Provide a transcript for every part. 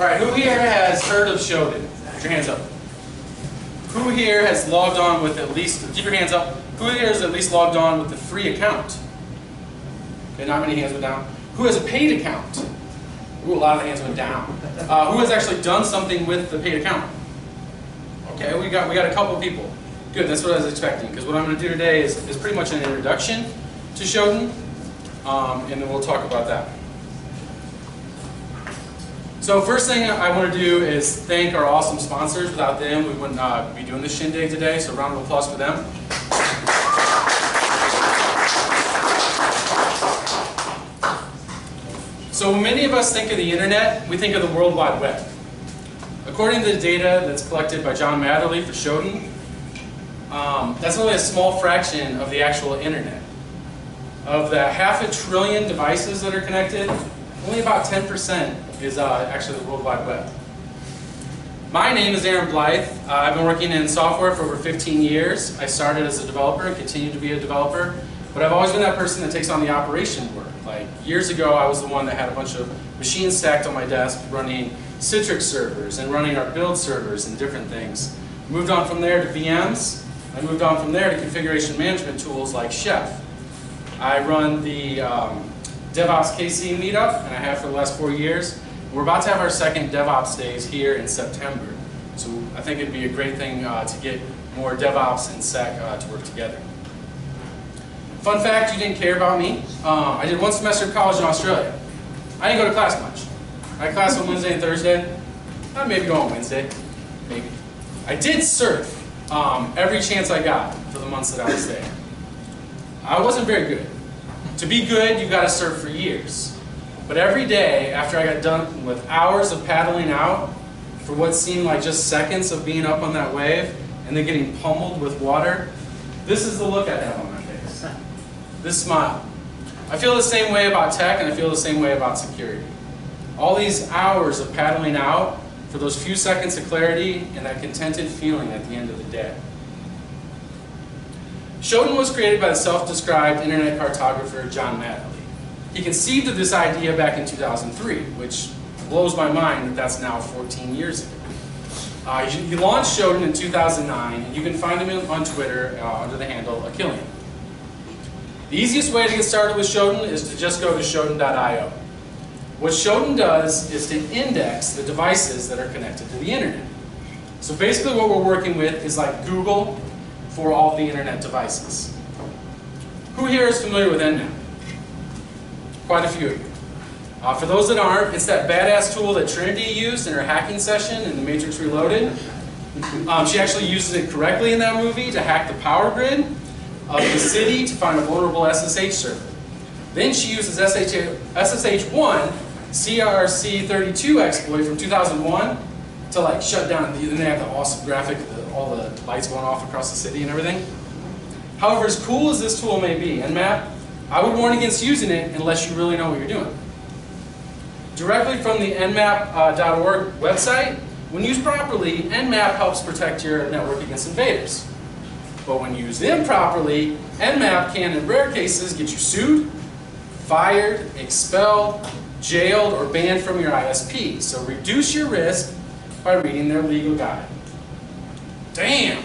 Alright, who here has heard of Shodan? Put your hands up. Who here has logged on with at least, keep your hands up, who here has at least logged on with a free account? Okay, not many hands went down. Who has a paid account? Ooh, a lot of the hands went down. Who has actually done something with the paid account? Okay, we got a couple people. Good, that's what I was expecting, because what I'm going to do today is pretty much an introduction to Shodan, and then we'll talk about that. So first thing I want to do is thank our awesome sponsors. Without them, we wouldn't be doing this shindig today, so round of applause for them. So when many of us think of the internet, we think of the World Wide Web. According to the data that's collected by John Matherly for Shodan, that's only a small fraction of the actual internet. Of the 500 billion devices that are connected, only about 10% is actually the World Wide Web. My name is Blythe. I've been working in software for over 15 years. I started as a developer and continue to be a developer, but I've always been that person that takes on the operation work. Like years ago, I was the one that had a bunch of machines stacked on my desk running Citrix servers and running our build servers and different things. Moved on from there to VMs. I moved on from there to configuration management tools like Chef. I run the BSidesKC meetup, and I have for the last 4 years. We're about to have our second DevOps days here in September. So I think it'd be a great thing to get more DevOps and Sec to work together. Fun fact, you didn't care about me. I did 1 semester of college in Australia. I didn't go to class much. I had class on Wednesday and Thursday. I'd maybe go on Wednesday, maybe. I did surf every chance I got for the months that I was there. I wasn't very good. To be good, you've got to surf for years. But every day, after I got done with hours of paddling out, for what seemed like just seconds of being up on that wave, and then getting pummeled with water, this is the look I have on my face. This smile. I feel the same way about tech, and I feel the same way about security. All these hours of paddling out for those few seconds of clarity and that contented feeling at the end of the day. Shodan was created by the self-described internet cartographer John Matherly. He conceived of this idea back in 2003, which blows my mind that that's now 14 years ago. He launched Shodan in 2009, and you can find him on Twitter under the handle Achillean. The easiest way to get started with Shodan is to just go to shodan.io. What Shodan does is to index the devices that are connected to the internet. So basically what we're working with is like Google for all the internet devices. Who here is familiar with Nmap? Quite a few of you. For those that aren't, it's that badass tool that Trinity used in her hacking session in The Matrix Reloaded. She actually uses it correctly in that movie to hack the power grid of the city to find a vulnerable SSH server. Then she uses SSH1 CRC32 exploit from 2001 to like shut down, and they have the awesome graphic, all the lights going off across the city and everything. However, as cool as this tool may be, Nmap, I would warn against using it unless you really know what you're doing. Directly from the nmap.org website, when used properly, Nmap helps protect your network against invaders. But when used improperly, Nmap can, in rare cases, get you sued, fired, expelled, jailed, or banned from your ISP. So reduce your risk by reading their legal guide. Damn!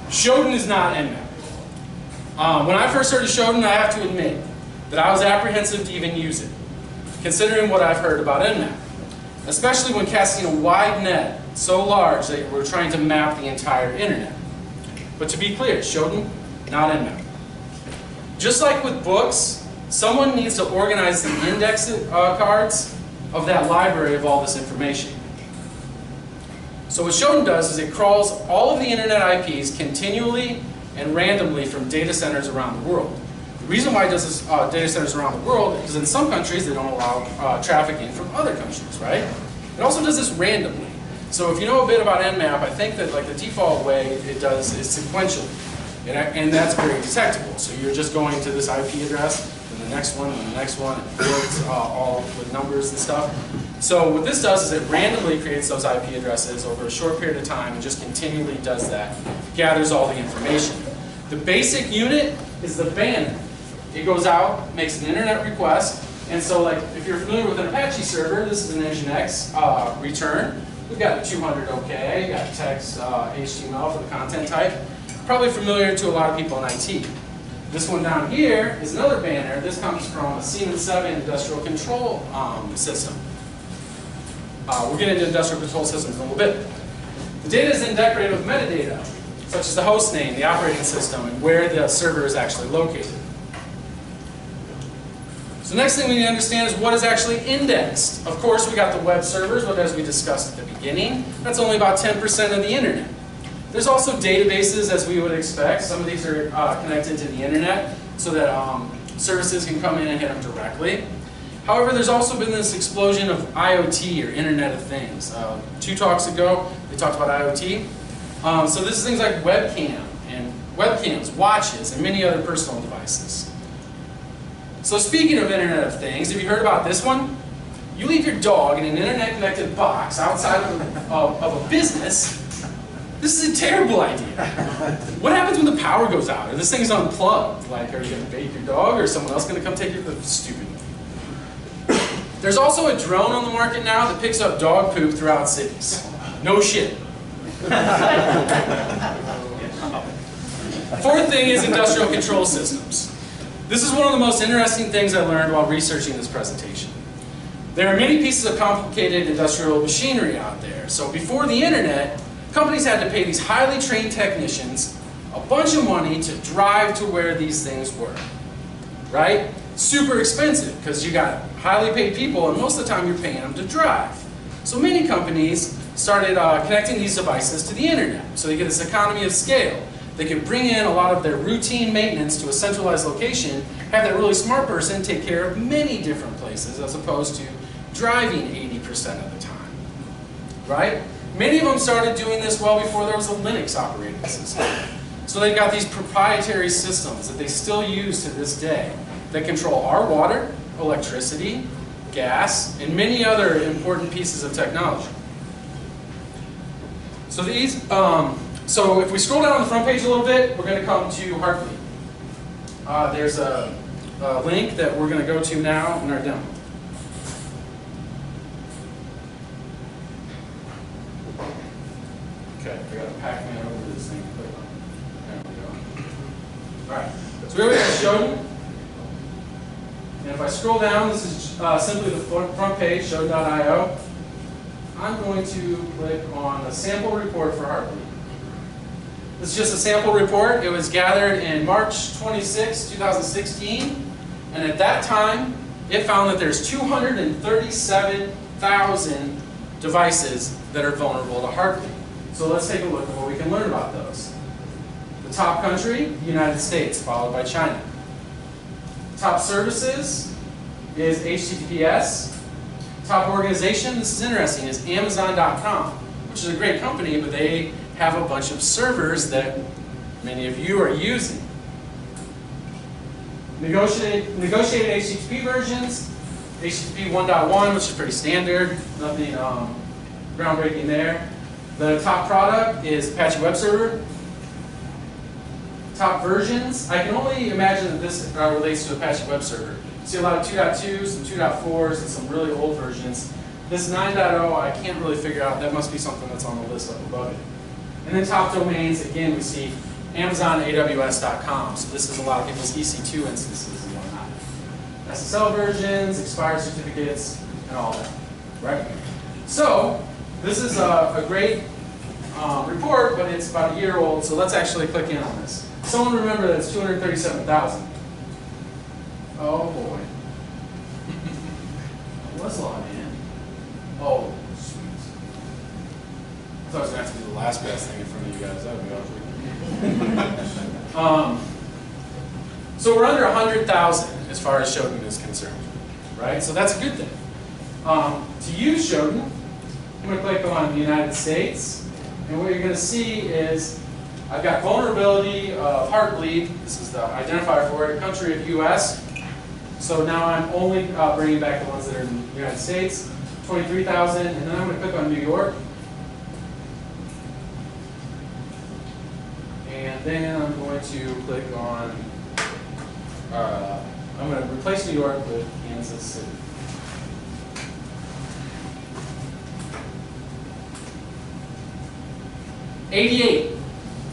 Shodan is not Nmap. When I first started Shodan, I have to admit that I was apprehensive to even use it, considering what I've heard about Nmap, especially when casting a wide net so large that we're trying to map the entire internet. But to be clear, Shodan, not Nmap. Just like with books, someone needs to organize the index cards of that library of all this information. So what Shodan does is it crawls all of the internet IPs continually and randomly from data centers around the world. The reason why it does this data centers around the world is because in some countries they don't allow traffic in from other countries, right? It also does this randomly. So if you know a bit about Nmap, I think that like the default way it does is sequentially. And that's very detectable. So you're just going to this IP address, and the next one, and the next one, and it builds all with numbers and stuff. So what this does is it randomly creates those IP addresses over a short period of time and just continually does that, gathers all the information. The basic unit is the banner. It goes out, makes an internet request, And so like, if you're familiar with an Apache server, this is an Nginx return. We've got 200 OK, you got text, HTML for the content type. Probably familiar to a lot of people in IT. This one down here is another banner. This comes from a Siemens 7 industrial control system. We'll get into industrial control systems in a little bit. The data is then decorated with metadata, such as the host name, the operating system, and where the server is actually located. So next thing we need to understand is what is actually indexed. Of course, we got the web servers, but as we discussed at the beginning, that's only about 10% of the internet. There's also databases, as we would expect. Some of these are connected to the internet so that services can come in and hit them directly. However, there's also been this explosion of IoT, or Internet of Things. 2 talks ago, they talked about IoT. So this is things like webcams, watches, and many other personal devices. So speaking of Internet of Things, have you heard about this one? You leave your dog in an internet-connected box outside of a business. This is a terrible idea. What happens when the power goes out or this thing's unplugged? Like, are you going to bake your dog or is someone else going to come take your stupid? There's also a drone on the market now that picks up dog poop throughout cities. No shit. Fourth thing is industrial control systems. This is one of the most interesting things I learned while researching this presentation. There are many pieces of complicated industrial machinery out there. So before the internet, companies had to pay these highly trained technicians a bunch of money to drive to where these things were. Right? Super expensive because you got highly paid people and most of the time you're paying them to drive. So many companies started connecting these devices to the internet. So they get this economy of scale. They can bring in a lot of their routine maintenance to a centralized location, have that really smart person take care of many different places as opposed to driving 80% of the time. Right? Many of them started doing this well before there was a Linux operating system. So they've got these proprietary systems that they still use to this day that control our water, electricity, gas, and many other important pieces of technology. So these, so if we scroll down on the front page a little bit, we're going to come to Heartbleed. There's a link that we're going to go to now in our demo. Okay, I got a Pac-Man over this thing. There we go. All right, so we already have Shodan. And if I scroll down, this is simply the front page, Shodan.io. I'm going to click on the sample report for Heartbleed. This is just a sample report. It was gathered in March 26, 2016. And at that time, it found that there's 237,000 devices that are vulnerable to Heartbleed. So let's take a look at what we can learn about those. The top country, the United States, followed by China. Top services is HTTPS. Top organization, this is interesting, is Amazon.com, which is a great company, but they have a bunch of servers that many of you are using. Negotiated HTTP versions, HTTP 1.1, which is pretty standard, nothing groundbreaking there. The top product is Apache Web Server. Top versions, I can only imagine that this relates to Apache Web Server. You see a lot of 2.2s, some 2.4s, and some really old versions. This 9.0, I can't really figure out. That must be something that's on the list up above it. And then top domains, again, we see Amazon, AWS.com. So this is a lot of people's EC2 instances and whatnot. SSL versions, expired certificates, and all that. Right? So this is a great report, but it's about a year old. So let's actually click in on this. Someone remember that it's 237,000. Oh boy. Let's log in. Oh, sweet. I thought I was going to have to do the last best thing in front of you guys. That would be awesome. So we're under 100,000 as far as Shodan is concerned. Right? So that's a good thing. To use Shodan, I'm going to click on the United States. And what you're going to see is I've got vulnerability of Heartbleed. This is the identifier for it. Country of US. So now I'm only bringing back the ones that are in the United States. 23,000. And then I'm going to click on New York. And then I'm going to click on I'm going to replace New York with Kansas City.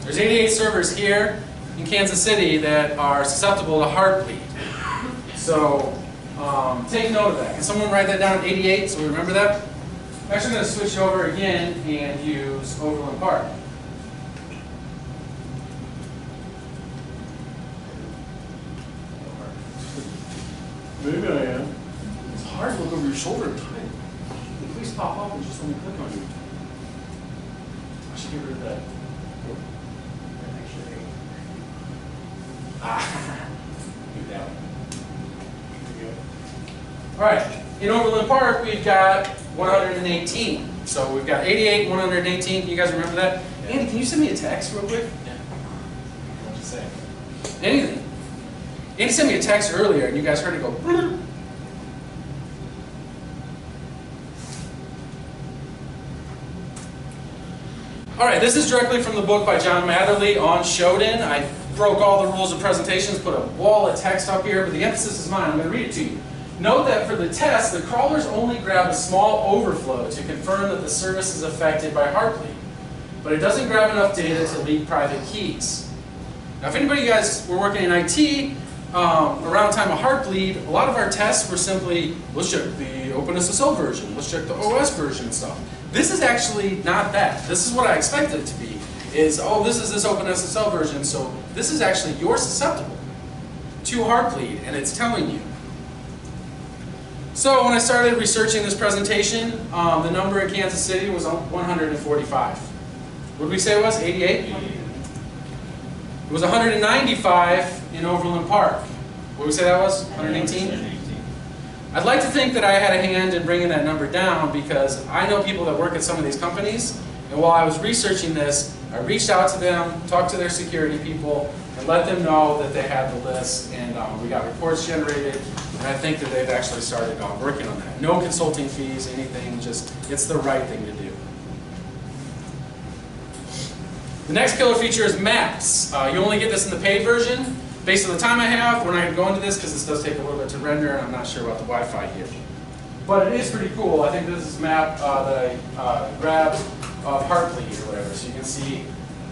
There's 88 servers here in Kansas City that are susceptible to Heartbleed. So take note of that. Can someone write that down at 88 so we remember that? I'm actually going to switch over again and use Overland Park. Maybe I am. It's hard to look over your shoulder and type. Please pop up and just let me click on you. I should get rid of that. Do that. All right. In Overland Park, we've got 118. So we've got 88, 118. You guys remember that? Yeah. Andy, can you send me a text real quick? Yeah. What'd you say? Anything. Andy sent me a text earlier, and you guys heard it go. All right, this is directly from the book by John Matherly on Shodan. I broke all the rules of presentations, put a wall of text up here, but the emphasis is mine. I'm going to read it to you. Note that for the test, the crawlers only grab a small overflow to confirm that the service is affected by Heartbleed, but it doesn't grab enough data to leak private keys. Now, if anybody of you guys were working in IT, around the time of Heartbleed, a lot of our tests were simply, let's check the OpenSSL version, let's check the OS version and stuff. This is actually not that. This is what I expected it to be, is, oh, this is this OpenSSL version, so this is actually, you're susceptible to Heartbleed, and it's telling you. So when I started researching this presentation, the number in Kansas City was 145. What did we say it was? 88? It was 195 in Overland Park. What did we say that was? 118? I'd like to think that I had a hand in bringing that number down because I know people that work at some of these companies, and while I was researching this, I reached out to them, talked to their security people, and let them know that they had the list, and we got reports generated, and I think that they've actually started working on that. No consulting fees, anything, just it's the right thing to do. The next killer feature is maps. You only get this in the paid version. Based on the time I have, we're not going to go into this because this does take a little bit to render, and I'm not sure about the Wi-Fi here. But it is pretty cool. I think this is a map that I grabbed of Heartbleed or whatever, so you can see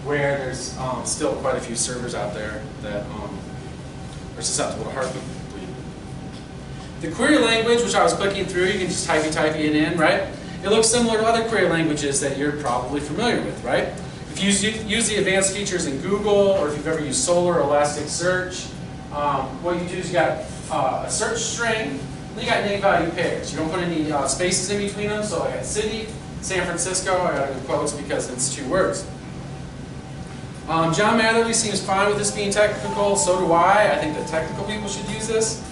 where there's still quite a few servers out there that are susceptible to Heartbleed. The query language, which I was clicking through, you can just type it in, right? It looks similar to other query languages that you're probably familiar with, right? If you use the advanced features in Google, or if you've ever used Solar or Elasticsearch, what you do is you got a search string, and then you got name value pairs. You don't put any spaces in between them, so I got city, San Francisco, I got it in quotes because it's 2 words. John Matherly seems fine with this being technical, so do I. I think that technical people should use this.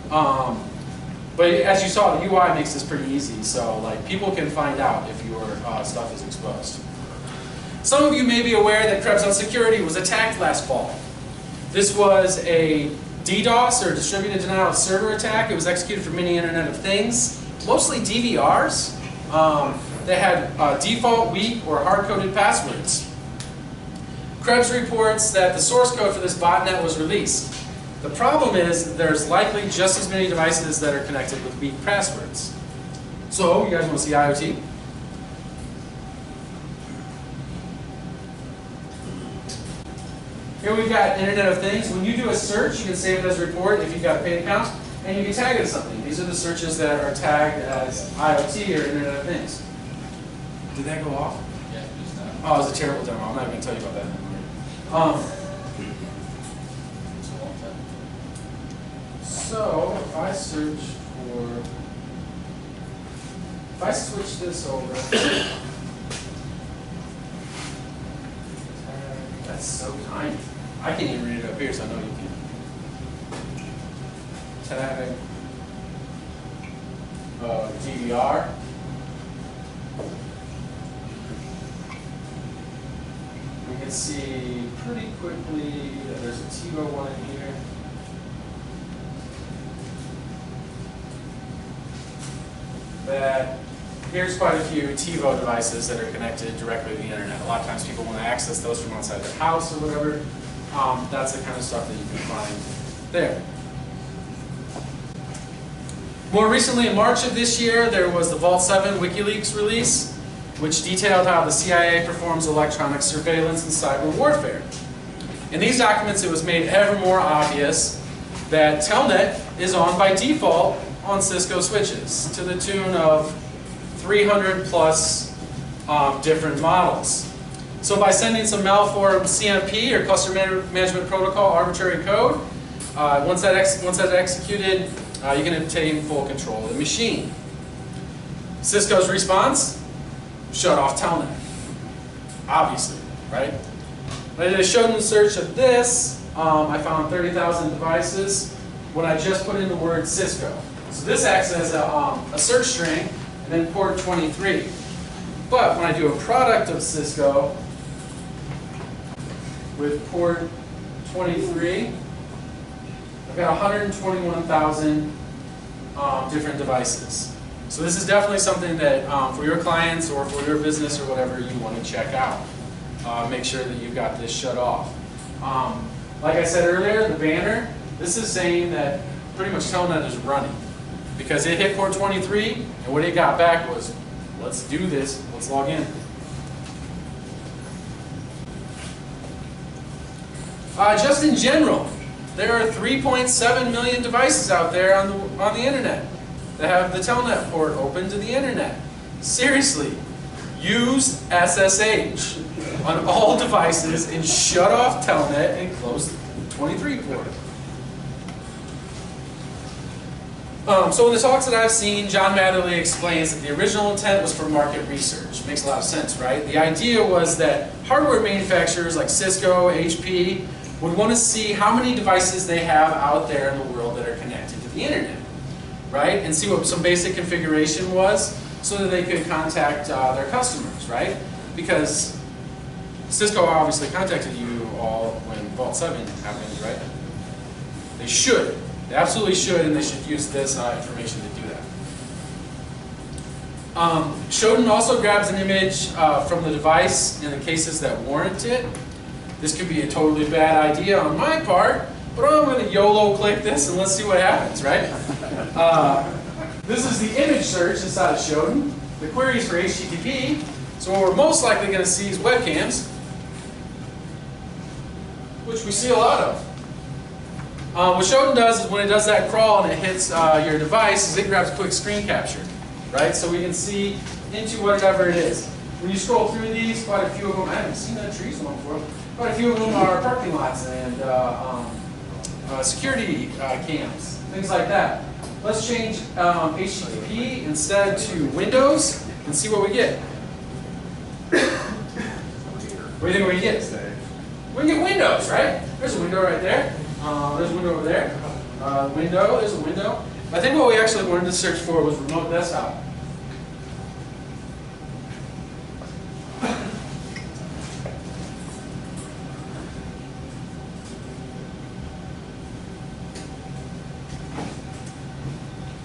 But as you saw, the UI makes this pretty easy, so like people can find out if your stuff is exposed. Some of you may be aware that Krebs On Security was attacked last fall. This was a DDoS, or Distributed Denial of Server attack. It was executed for many Internet of Things, mostly DVRs that had default, weak, or hard-coded passwords. Krebs reports that the source code for this botnet was released. The problem is there's likely just as many devices that are connected with weak passwords. So, you guys want to see IoT? Here we've got Internet of Things. When you do a search, you can save it as a report if you've got a paid account, and you can tag it as something. These are the searches that are tagged as IoT or Internet of Things. Did that go off? Yeah, just that. Oh, it was a terrible demo. I'm not even going to tell you about that anymore. So, if I search for, if I switch this over, that's so tiny. I can't even read it up here, so I know you can. Tag DVR. We can see pretty quickly that there's a TiVo one in here. That here's quite a few TiVo devices that are connected directly to the internet. A lot of times people want to access those from outside their house or whatever. That's the kind of stuff that you can find there. More recently, in March of this year, there was the Vault 7 Wikileaks release, which detailed how the CIA performs electronic surveillance and cyber warfare. In these documents, it was made ever more obvious that Telnet is on by default on Cisco switches, to the tune of 300 plus different models. So by sending some malformed CMP, or Cluster Management Protocol arbitrary code, once that's executed, you can obtain full control of the machine. Cisco's response? Shut off Telnet. Obviously, right? When I did a Shodan search of this, I found 30,000 devices when I just put in the word Cisco. So this acts as a search string, and then port 23. But when I do a product of Cisco with port 23, I've got 121,000 different devices. So this is definitely something that for your clients or for your business or whatever you want to check out. Make sure that you've got this shut off. Like I said earlier, the banner, this is saying that pretty much Telnet is running. Because it hit port 23, and what it got back was, let's do this, let's log in. Just in general, there are 3.7 million devices out there on the internet that have the Telnet port open to the internet. Seriously, use SSH on all devices and shut off Telnet and close the 23 port. So in the talks that I've seen, John Matherly explains that the original intent was for market research. Makes a lot of sense, right? The idea was that hardware manufacturers like Cisco, HP, would want to see how many devices they have out there in the world that are connected to the internet, right? And see what some basic configuration was so that they could contact their customers, right? Because Cisco obviously contacted you all when Vault 7 happened, right? They should. They absolutely should, and they should use this information to do that. Shodan also grabs an image from the device in the cases that warrant it. This could be a totally bad idea on my part, but I'm going to YOLO click this and let's see what happens, right? This is the image search inside of Shodan. The query is for HTTP, so what we're most likely going to see is webcams, which we see a lot of. What Shodan does is when it does that crawl and it hits your device, is it grabs quick screen capture, right? So we can see into whatever it is. When you scroll through these, quite a few of them, I haven't seen that trees one before, quite a few of them are parking lots and security cams, things like that. Let's change HTTP instead to Windows and see what we get. What do you think we get? We can get Windows, right? There's a window right there. There's a window over there. Window, there's a window. I think what we actually wanted to search for was remote desktop.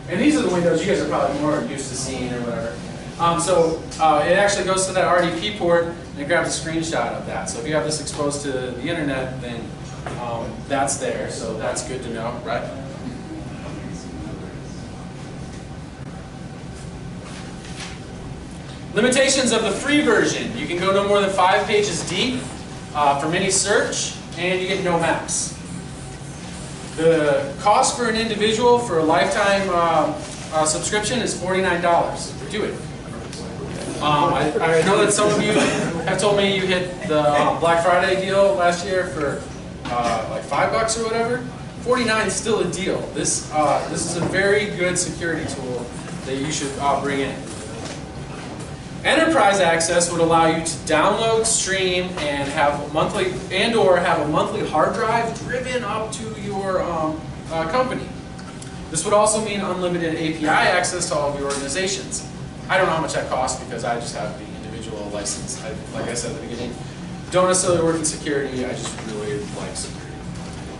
And these are the windows you guys are probably more used to seeing or whatever. It actually goes to that RDP port and it grabs a screenshot of that. So if you have this exposed to the internet, then that's there. So that's good to know, right? Limitations of the free version. You can go no more than 5 pages deep from any search, and you get no maps. The cost for an individual for a lifetime subscription is $49. Do it. I know that some of you have told me you hit the Black Friday deal last year for like $5 or whatever. $49 is still a deal. This is a very good security tool that you should bring in. Enterprise access would allow you to download, stream, and have a monthly hard drive driven up to your company. This would also mean unlimited API access to all of your organizations. I don't know how much that costs because I just have the individual license. Like I said at the beginning, don't necessarily work in security. I just really like security.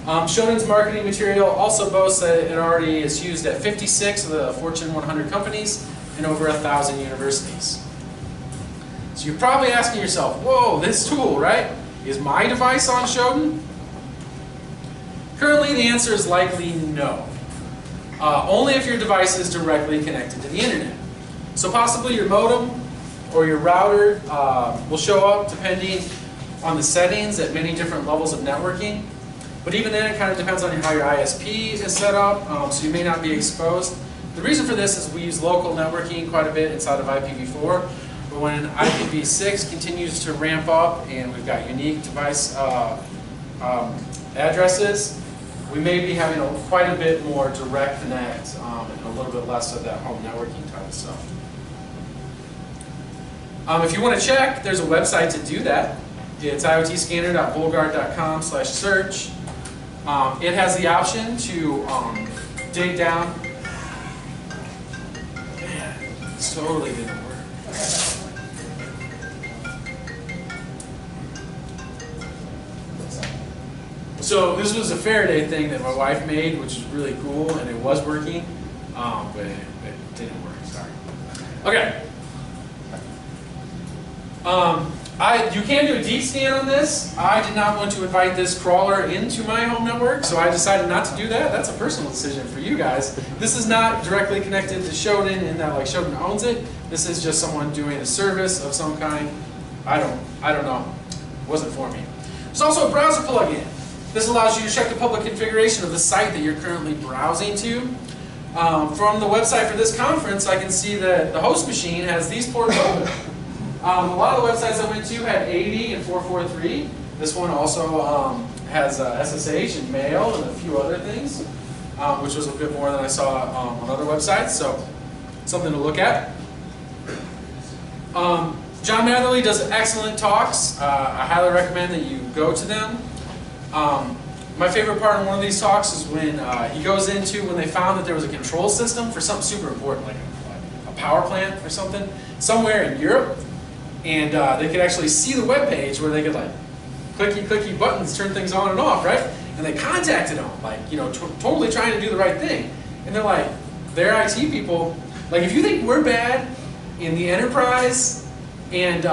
Shodan's marketing material also boasts that it already is used at 56 of the Fortune 100 companies and over 1,000 universities. So you're probably asking yourself, whoa, this tool, right? Is my device on Shodan? Currently, the answer is likely no. only if your device is directly connected to the internet. So possibly your modem or your router will show up depending on the settings at many different levels of networking. But even then, it kind of depends on how your ISP is set up, so you may not be exposed. The reason for this is we use local networking quite a bit inside of IPv4, but when IPv6 continues to ramp up and we've got unique device addresses, we may be having quite a bit more direct connect and a little bit less of that home networking type of stuff. If you want to check, there's a website to do that. It's iotscanner.bulgard.com/search. It has the option to dig down. Man, it totally didn't work. So this was a Faraday thing that my wife made, which is really cool, and it was working, but it didn't work. Sorry. Okay. You can do a deep scan on this. I did not want to invite this crawler into my home network, so I decided not to do that. That's a personal decision for you guys. This is not directly connected to Shodan in that like Shodan owns it. This is just someone doing a service of some kind. I don't know. It wasn't for me. There's also a browser plugin. This allows you to check the public configuration of the site that you're currently browsing to. From the website for this conference, I can see that the host machine has these ports open. A lot of the websites I went to had 80 and 443. This one also has SSH and mail and a few other things, which was a bit more than I saw on other websites, so something to look at. John Matherly does excellent talks. I highly recommend that you go to them. My favorite part in one of these talks is when he goes into when they found that there was a control system for something super important, like a power plant or something, somewhere in Europe. And they could actually see the web page where they could like clicky buttons turn things on and off, right? And they contacted them, like totally trying to do the right thing. And they're like, they're IT people. Like if you think we're bad in the enterprise and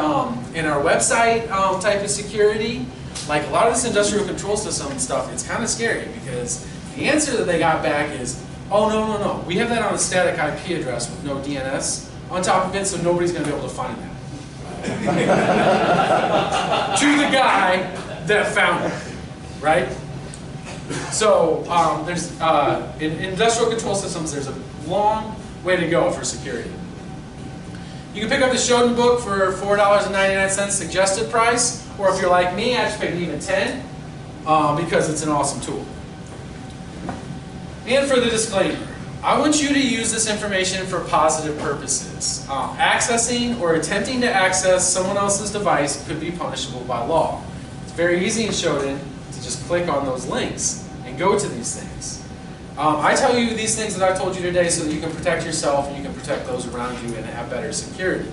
in our website type of security, like a lot of this industrial control system stuff, it's kind of scary because the answer that they got back is, oh no, we have that on a static IP address with no DNS on top of it, so nobody's going to be able to find that. To the guy that found it, right? So there's in industrial control systems, there's a long way to go for security. You can pick up the Shodan book for $4.99 suggested price, or if you're like me, I just paid even $10 because it's an awesome tool. And for the disclaimer, I want you to use this information for positive purposes. Accessing or attempting to access someone else's device could be punishable by law. It's very easy in Shodan to just click on those links and go to these things. I tell you these things that I told you today so that you can protect yourself and you can protect those around you and have better security.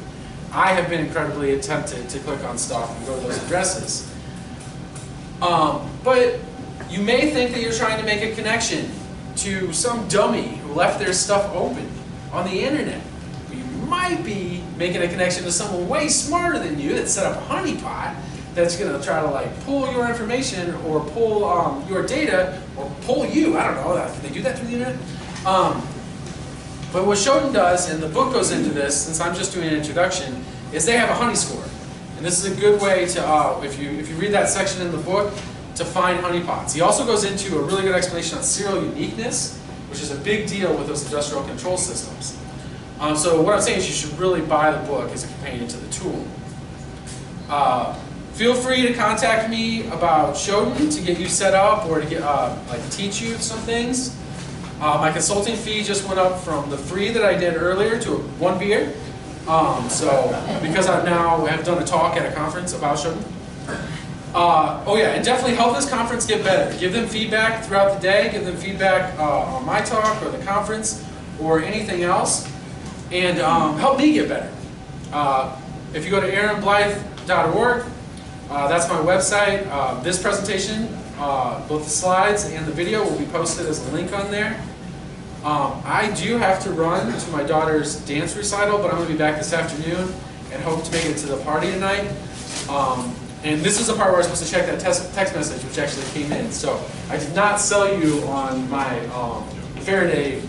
I have been incredibly tempted to click on stuff and go to those addresses. But you may think that you're trying to make a connection to some dummy who left their stuff open on the internet. You might be making a connection to someone way smarter than you that set up a honeypot that's going to try to like pull your information or pull your data or pull you. I don't know. Can they do that through the internet? But what Shodan does, and the book goes into this, since I'm just doing an introduction, is they have a honey score. And this is a good way to, if you read that section in the book, to find honeypots. He also goes into a really good explanation on serial uniqueness, which is a big deal with those industrial control systems. So what I'm saying is you should really buy the book as a companion to the tool. Feel free to contact me about Shodan to get you set up or to get teach you some things. My consulting fee just went up from the free that I did earlier to one beer. So because I now have done a talk at a conference about Shodan. Oh yeah, and definitely help this conference get better. Give them feedback throughout the day. Give them feedback on my talk or the conference or anything else. And help me get better. If you go to aaronblythe.org, that's my website. This presentation, both the slides and the video will be posted as a link on there. I do have to run to my daughter's dance recital, but I'm going to be back this afternoon and hope to make it to the party tonight. And this is the part where I'm supposed to check that text message, which actually came in. So I did not sell you on my Faraday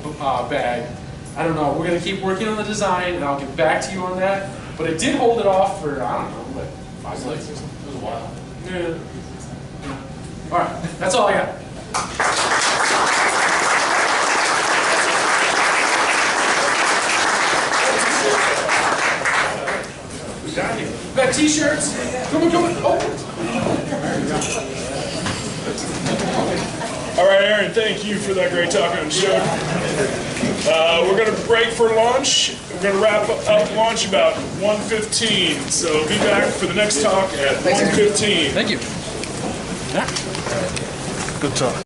bag. I don't know. We're going to keep working on the design, and I'll get back to you on that. But I did hold it off for, I don't know, like 5 months or something. It was a while. Yeah. All right. That's all I got. We got t-shirts. Come on. Oh. All right, Aaron, thank you for that great talk on Shodan. We're going to break for lunch. We're going to wrap up lunch about 1:15. So be back for the next talk at 1:15. Thank you. Good talk.